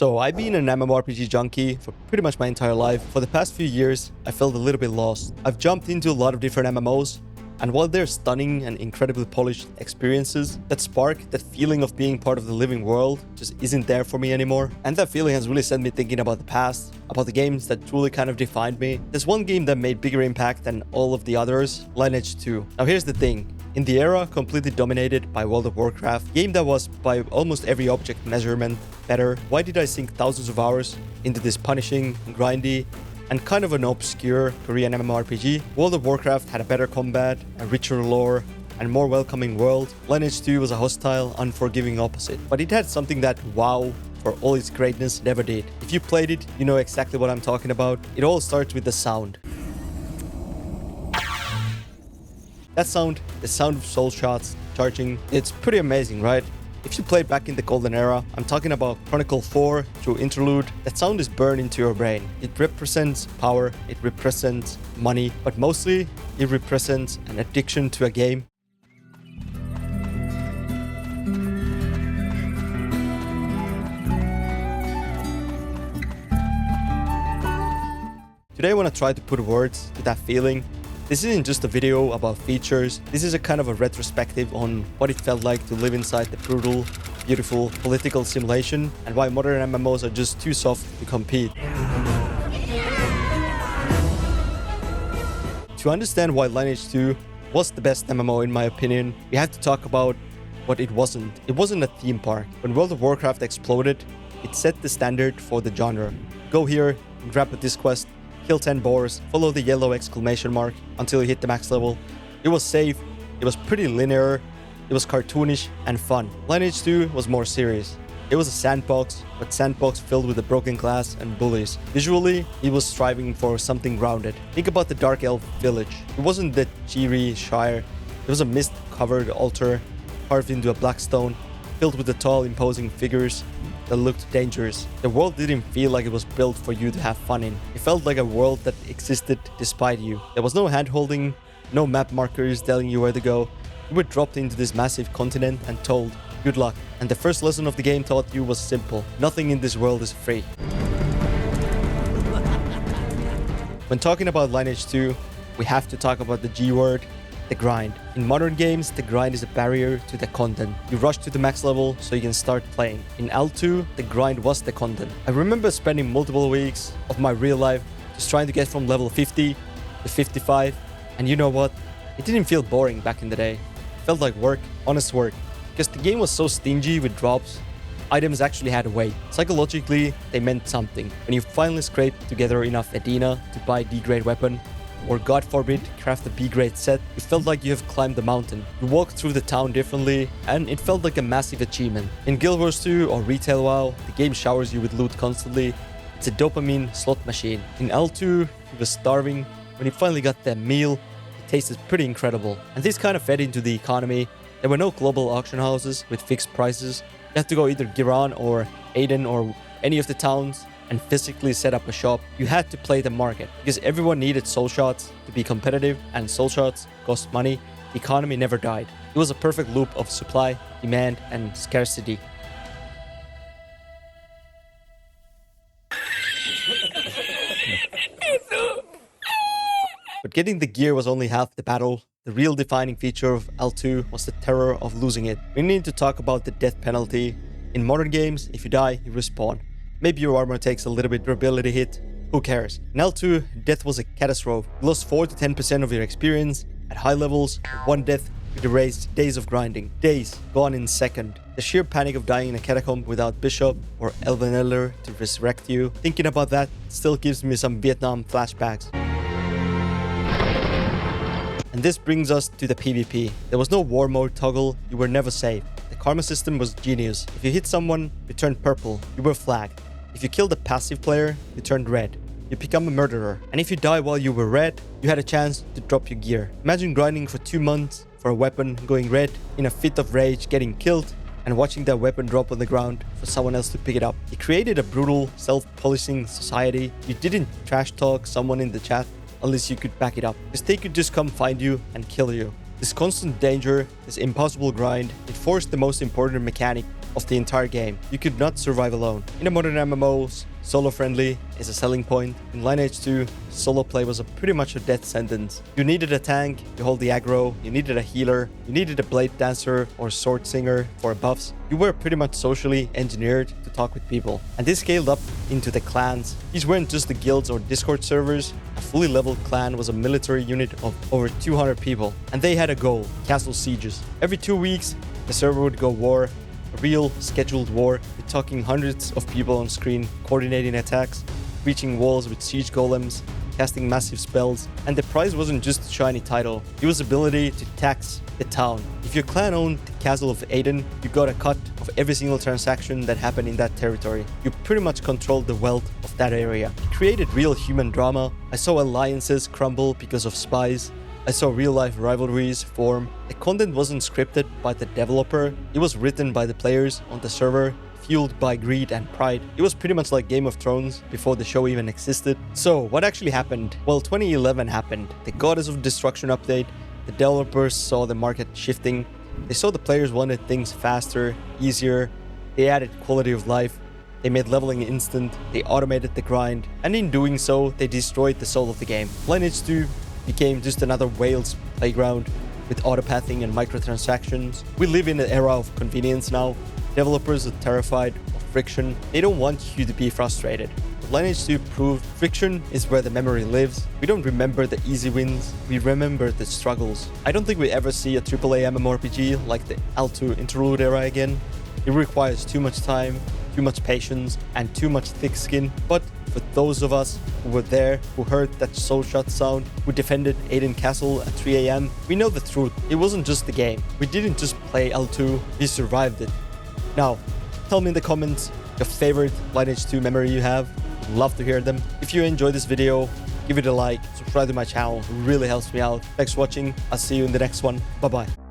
So I've been an MMORPG junkie for pretty much my entire life. For the past few years, I felt a little bit lost. I've jumped into a lot of different MMOs, and while they're stunning and incredibly polished experiences, that spark, that feeling of being part of the living world just isn't there for me anymore. And that feeling has really sent me thinking about the past, about the games that truly kind of defined me. There's one game that made bigger impact than all of the others, Lineage 2. Now here's the thing. In the era completely dominated by World of Warcraft, game that was by almost every object measurement better, why did I sink thousands of hours into this punishing, grindy, and kind of an obscure Korean MMORPG? World of Warcraft had a better combat, a richer lore, and more welcoming world. Lineage 2 was a hostile, unforgiving opposite, but it had something that WoW, for all its greatness, never did. If you played it, you know exactly what I'm talking about. It all starts with the sound. That sound, the sound of soul shots charging, it's pretty amazing, right? If you played back in the golden era, I'm talking about Chronicle 4 through Interlude, that sound is burned into your brain. It represents power, it represents money, but mostly it represents an addiction to a game. Today I want to try to put words to that feeling. This isn't just a video about features, this is a kind of a retrospective on what it felt like to live inside the brutal, beautiful political simulation and why modern MMOs are just too soft to compete. To understand why Lineage 2 was the best MMO in my opinion, we have to talk about what it wasn't. It wasn't a theme park. When World of Warcraft exploded, it set the standard for the genre. Go here, grab a disc quest, kill 10 boars, follow the yellow exclamation mark until you hit the max level. It was safe, it was pretty linear, it was cartoonish and fun. Lineage 2 was more serious. It was a sandbox, but sandbox filled with a broken glass and bullies. Visually, it was striving for something grounded. Think about the Dark Elf village. It wasn't the cheery Shire, it was a mist-covered altar carved into a black stone, filled with the tall, imposing figures that looked dangerous. The world didn't feel like it was built for you to have fun in. It felt like a world that existed despite you. There was no hand-holding, no map markers telling you where to go. You were dropped into this massive continent and told, good luck. And the first lesson of the game taught you was simple. Nothing in this world is free. When talking about Lineage 2, we have to talk about the G word, the grind. In modern games, the grind is a barrier to the content. You rush to the max level so you can start playing. In L2, the grind was the content. I remember spending multiple weeks of my real life just trying to get from level 50 to 55. And you know what? It didn't feel boring back in the day. It felt like work, honest work. Because the game was so stingy with drops, items actually had weight. Psychologically, they meant something. When you finally scraped together enough Edina to buy a D-grade weapon, or God forbid, craft a B-grade set, you felt like you have climbed the mountain. You walked through the town differently, and it felt like a massive achievement. In Guild Wars 2 or Retail WoW, the game showers you with loot constantly. It's a dopamine slot machine. In L2, you were starving. When you finally got that meal, it tasted pretty incredible. And this kind of fed into the economy. There were no global auction houses with fixed prices. You had to go either Giran or Aiden or any of the towns and physically set up a shop. You had to play the market because everyone needed soul shots to be competitive, and soul shots cost money. The economy never died. It was a perfect loop of supply, demand, and scarcity. But getting the gear was only half the battle. The real defining feature of L2 was the terror of losing it. We need to talk about the death penalty. In modern games, if you die, you respawn. Maybe your armor takes a little bit durability hit. Who cares? In L2, death was a catastrophe. You lost 4 to 10% of your experience. At high levels, one death could erase days of grinding. Days gone in second. The sheer panic of dying in a catacomb without Bishop or Elven Elder to resurrect you. Thinking about that still gives me some Vietnam flashbacks. And this brings us to the PvP. There was no war mode toggle, you were never safe. The karma system was genius. If you hit someone, you turned purple, you were flagged. If you killed a passive player, you turned red. You become a murderer. And if you die while you were red, you had a chance to drop your gear. Imagine grinding for 2 months for a weapon, going red, in a fit of rage, getting killed, and watching that weapon drop on the ground for someone else to pick it up. It created a brutal, self-policing society. You didn't trash talk someone in the chat unless you could back it up, because they could just come find you and kill you. This constant danger, this impossible grind, it forced the most important mechanic of the entire game. You could not survive alone. In the modern MMOs, solo friendly is a selling point. In Lineage 2, solo play was pretty much a death sentence. You needed a tank to hold the aggro, you needed a healer, you needed a blade dancer or sword singer for buffs. You were pretty much socially engineered to talk with people. And this scaled up into the clans. These weren't just the guilds or Discord servers. A fully leveled clan was a military unit of over 200 people. And they had a goal: castle sieges. Every 2 weeks, the server would go war. A real scheduled war. We're talking hundreds of people on screen coordinating attacks, breaching walls with siege golems, casting massive spells. And the prize wasn't just a shiny title, it was ability to tax the town. If your clan owned the castle of Aden, you got a cut of every single transaction that happened in that territory. You pretty much controlled the wealth of that area. It created real human drama. I saw alliances crumble because of spies. I saw real-life rivalries form. The content wasn't scripted by the developer, it was written by the players on the server, fueled by greed and pride. It was pretty much like Game of Thrones before the show even existed. So, what actually happened? Well, 2011 happened. The Goddess of Destruction update, the developers saw the market shifting, they saw the players wanted things faster, easier, they added quality of life, they made leveling instant, they automated the grind, and in doing so, they destroyed the soul of the game. Lineage 2 became just another Wales playground with autopathing and microtransactions. We live in an era of convenience now. Developers are terrified of friction. They don't want you to be frustrated. Lineage 2 proved friction is where the memory lives. We don't remember the easy wins, we remember the struggles. I don't think we ever see a AAA MMORPG like the L2 Interlude era again. It requires too much time, too much patience, and too much thick skin. But for those of us who were there, who heard that soul shot sound, who defended Aden Castle at 3 AM, we know the truth. It wasn't just the game. We didn't just play L2, we survived it. Now, tell me in the comments your favorite Lineage 2 memory you have. I'd love to hear them. If you enjoyed this video, give it a like, subscribe to my channel. It really helps me out. Thanks for watching. I'll see you in the next one. Bye-bye.